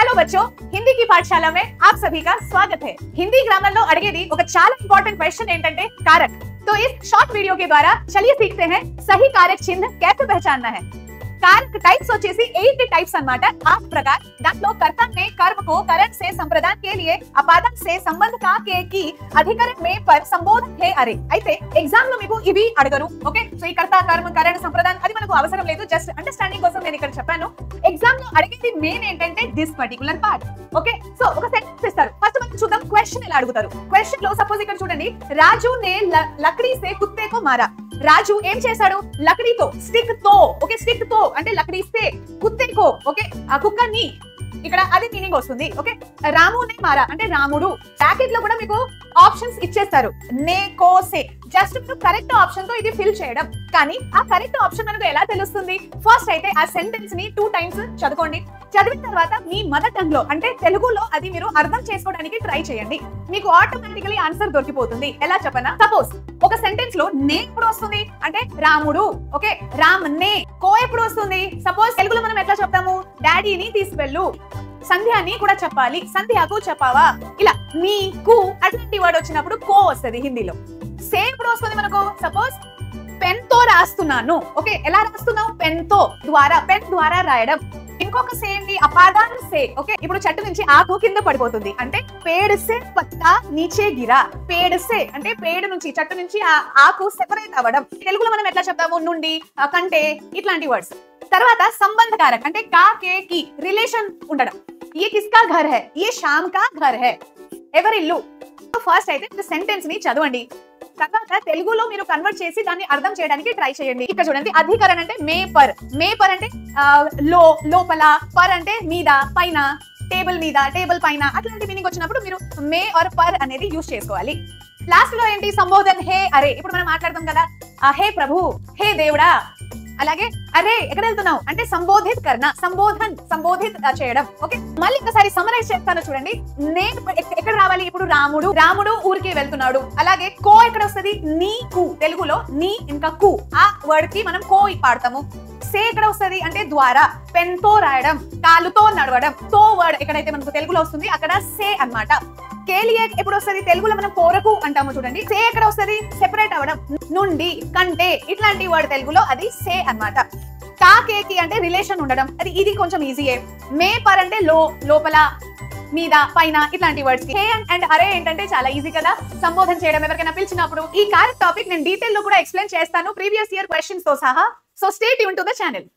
Hello बच्चों, हिंदी की पाठशाला में आप सभी का स्वागत है। हिंदी ग्रामर लो अड़गेदी ఒక చాలా इंपॉर्टेंट क्वेश्चन ఏంటంటే कारक। तो इस शॉर्ट वीडियो के द्वारा चलिए सीखते हैं सही कारक चिन्ह कैसे पहचानना है। कारक टाइप्स వచ్చేసి 8 टाइप्स అన్నమాట। ఆ ప్రకారం దాంట్లో कर्ता ने कर्म को करण से संप्रदान के लिए अपादान से संबंध का के की अधिकरण में पर संबोधन है अरे। అయితే ఎగ్జామ్ లో మీకు ఇవి అడగరు, ఓకే। సో ఈ कर्ता कर्म करण संप्रदान అది మనకు అవసరం లేదు, జస్ట్ అండర్స్టాండింగ్ కోసం నేను ఇక్కడ చెప్పాను। ఎగ్జామ్ లో అడిగేది మెయిన్ ఏంటంటే this particular part, okay. So ఒక సెంటెన్స్ ఇస్తారు, ఫస్ట్ మనం చూద్దాం క్వశ్చన్ ఎలా అడుగుతారు। క్వశ్చన్ లో సపోజ్ ఇక్కడ చూడండి, రాజు ने लकड़ी से कुत्ते को मारा। రాజు ఏం చేశాడు? లకడీతో, స్టిక్ తో, ఓకే, స్టిక్ తో అంటే లకడీ సే, కుత్తేకో, ఓకే, ఆ కుక్కని, ఇక్కడ అది మీనింగ్ వస్తుంది, ఓకే। రామునే మారా అంటే రాముడు। ప్యాకెట్ లో కూడా మీకు ఆప్షన్స్ ఇచ్చేస్తారు, నే కో సే, జస్ట్ మీరు కరెక్ట్ ఆప్షన్ తో ఇది ఫిల్ చేయడం। కానీ ఆ కరెక్ట్ ఆప్షన్ మనకు ఎలా తెలుస్తుంది? ఫస్ట్ అయితే ఆ సెంటెన్స్ ని 2 టైమ్స్ చదువుకోండి। చదివిన తర్వాత మీ మదర్ టంగ్ లో అంటే తెలుగులో అది మీరు అర్థం చేసుకోవడానికి ట్రై చేయండి, మీకు ఆటోమేటికలీ ఆన్సర్ దొరికిపోతుంది। ఎలా చెప్పనా? సపోజ్ ఒక సెంటెన్స్ లో నే ఎప్పుడు వస్తుంది అంటే రాముడు, ఓకే, రామ్ నే। కో ఎప్పుడు వస్తుంది? సపోజ్ తెలుగులో మనం ఎట్లా చెప్తాము? డాడీని తీసుకెళ్ళు, సంధ్యాని కూడా చెప్పాలి, సంధ్యకు చెప్పావా, ఇలా నీకు అట్లాంటి వర్డ్ వచ్చినప్పుడు కో వస్తుంది హిందీలో। సే ఎప్పుడు వస్తుంది మనకు? సపోజ్ పెన్ తో రాస్తున్నాను, ఓకే, ఎలా రాస్తున్నావు? పెన్ తో, ద్వారా, పెన్ ద్వారా రాయడం। ఇంకొక సే ఏంటి? అపాదాన్ సే, ఓకే, ఇప్పుడు చెట్టు నుంచి ఆకు కింద పడిపోతుంది అంటే పేడ్ సే పత్తా నీచే గిరా। పేడ్ సే అంటే పేడ్ నుంచి, చెట్టు నుంచి ఆ ఆకు సెపరేట్ అవ్వడం। తెలుగులో మనం ఎట్లా చెప్తాము? నుండి, కంటే, ఇట్లాంటి వర్డ్స్। తర్వాత సంబంధ కారక్ అంటే కా కే కి రిలేషన్ ఉండడం। ये किसका घर है? ये श्याम का घर है, ఎవరిల్లు। ఫస్ట్ అయితే సెంటెన్స్ ని చదవండి, తర్వాత తెలుగులో మీరు కన్వర్ట్ చేసి దాన్ని అర్థం చేయడానికి ట్రై చేయండి। ఇక్కడ చూడండి, అధికరణ అంటే మే పర్, మే పర్ అంటే లో, లోపల, పర్ అంటే మీద, పైన, టేబుల్ మీద, టేబుల్ పైన, అట్లాంటి మీనింగ్ వచ్చినప్పుడు మీరు మే ఆర్ పర్ అనేది యూజ్ చేసుకోవాలి। లాస్ట్ లో ఏంటి? సంబోధన్ హే అరే। ఇప్పుడు మనం మాట్లాడతాం కదా, హే ప్రభు, హే దేవుడా, అలాగే అరే ఎక్కడ వెళ్తున్నావు అంటే సంబోధిత్ కర్ణ, సంబోధన్, సంబోధిత్ చేయడం, ఓకే। మళ్ళీ ఒకసారి సమరైజ్ చేస్తాను చూడండి, నేను ఎక్కడ రావాలి? ఇప్పుడు రాముడు, రాముడు ఊరికి వెళ్తున్నాడు। అలాగే కో ఎక్కడ వస్తుంది? నీకు, తెలుగులో నీ ఇంకా కు, ఆ వర్డ్ కి మనం కో పాడతాము। సే ఎక్కడ వస్తుంది అంటే ద్వారా, పెన్ తో రాయడం, కాలుతో నడవడం, తో వర్డ్ ఎక్కడైతే మనకు తెలుగులో వస్తుంది అక్కడ సే అన్నమాట। కేలియే ఎప్పుడు వస్తుంది? తెలుగులో మనం కోరకు అంటాము చూడండి। సే ఎక్కడ వస్తుంది? సెపరేట్ అవ్వడం, నుండి, కంటే, ఇట్లాంటి వర్డ్ తెలుగులో అది సే అన్నమాట। కా కే కి అంటే రిలేషన్ ఉండడం, అది ఇది కొంచెం ఈజీయే। మే పర్ అంటే లో, లోపల, మీద, పైన, ఇట్లాంటి వర్డ్స్ కి। హే అండ్ అరే ఏంటంటే చాలా ఈజీ కదా, సంబోధన చేయడం ఎవరికైనా పిలిచినప్పుడు। ఈ కార్యక్ టాపిక్ నేను డీటెయిల్ లో కూడా ఎక్స్ప్లెయిన్ చేస్తాను ప్రీవియస్ ఇయర్ క్వశ్చన్స్ తో సహా। So stay tune to the channel.